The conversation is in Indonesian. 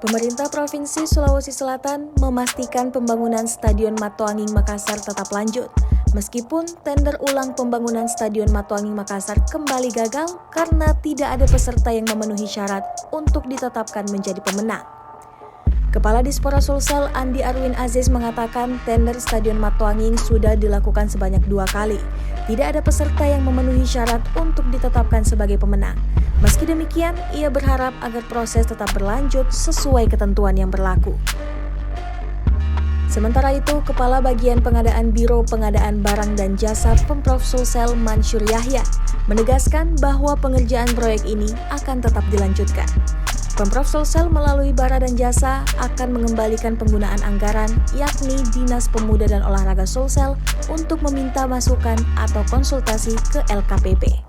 Pemerintah Provinsi Sulawesi Selatan memastikan pembangunan Stadion Matoanging Makassar tetap lanjut, meskipun tender ulang pembangunan Stadion Matoanging Makassar kembali gagal karena tidak ada peserta yang memenuhi syarat untuk ditetapkan menjadi pemenang. Kepala Dispora Sulsel Andi Arwin Aziz mengatakan tender Stadion Matoanging sudah dilakukan sebanyak 2 kali. Tidak ada peserta yang memenuhi syarat untuk ditetapkan sebagai pemenang. Meski demikian, ia berharap agar proses tetap berlanjut sesuai ketentuan yang berlaku. Sementara itu, Kepala Bagian Pengadaan Biro Pengadaan Barang dan Jasa Pemprov Sulsel Mansur Yahya menegaskan bahwa pengerjaan proyek ini akan tetap dilanjutkan. Pemprov Sulsel melalui Bara dan Jasa akan mengembalikan penggunaan anggaran, yakni Dinas Pemuda dan Olahraga Sulsel, untuk meminta masukan atau konsultasi ke LKPP.